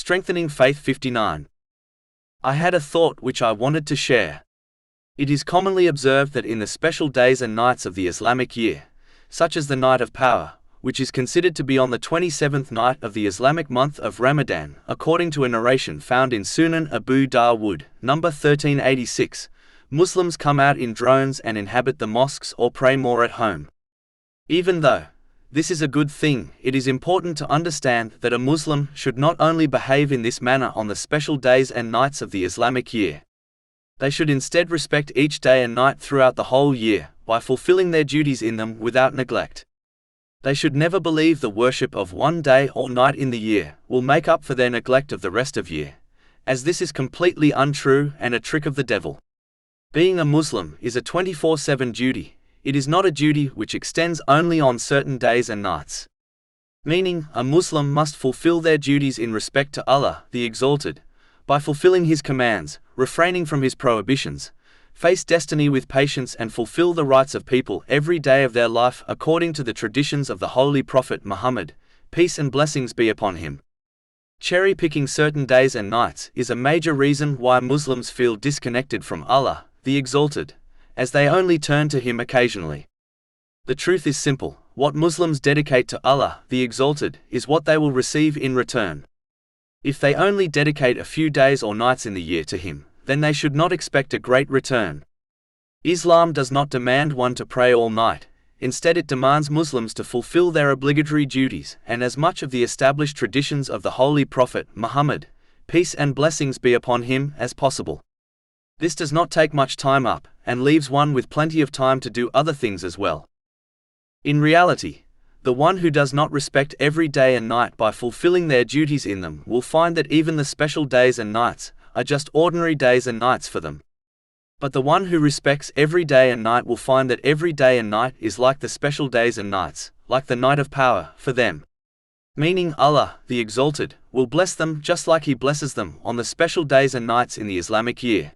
Strengthening Faith 59. I had a thought which I wanted to share. It is commonly observed that in the special days and nights of the Islamic year, such as the Night of Power, which is considered to be on the 27th night of the Islamic month of Ramadan, according to a narration found in Sunan Abu Dawood, number 1386, Muslims come out in drones and inhabit the mosques or pray more at home. Even though this is a good thing, it is important to understand that a Muslim should not only behave in this manner on the special days and nights of the Islamic year. They should instead respect each day and night throughout the whole year, by fulfilling their duties in them without neglect. They should never believe the worship of one day or night in the year will make up for their neglect of the rest of year, as this is completely untrue and a trick of the devil. Being a Muslim is a 24/7 duty. It is not a duty which extends only on certain days and nights. Meaning, a Muslim must fulfill their duties in respect to Allah, the Exalted, by fulfilling His commands, refraining from His prohibitions, face destiny with patience and fulfill the rights of people every day of their life according to the traditions of the Holy Prophet Muhammad, peace and blessings be upon him. Cherry-picking certain days and nights is a major reason why Muslims feel disconnected from Allah, the Exalted, as they only turn to Him occasionally. The truth is simple: what Muslims dedicate to Allah, the Exalted, is what they will receive in return. If they only dedicate a few days or nights in the year to Him, then they should not expect a great return. Islam does not demand one to pray all night. Instead, it demands Muslims to fulfill their obligatory duties and as much of the established traditions of the Holy Prophet Muhammad, peace and blessings be upon him, as possible. This does not take much time up, and leaves one with plenty of time to do other things as well. In reality, the one who does not respect every day and night by fulfilling their duties in them will find that even the special days and nights are just ordinary days and nights for them. But the one who respects every day and night will find that every day and night is like the special days and nights, like the Night of Power, for them. Meaning Allah, the Exalted, will bless them just like He blesses them on the special days and nights in the Islamic year.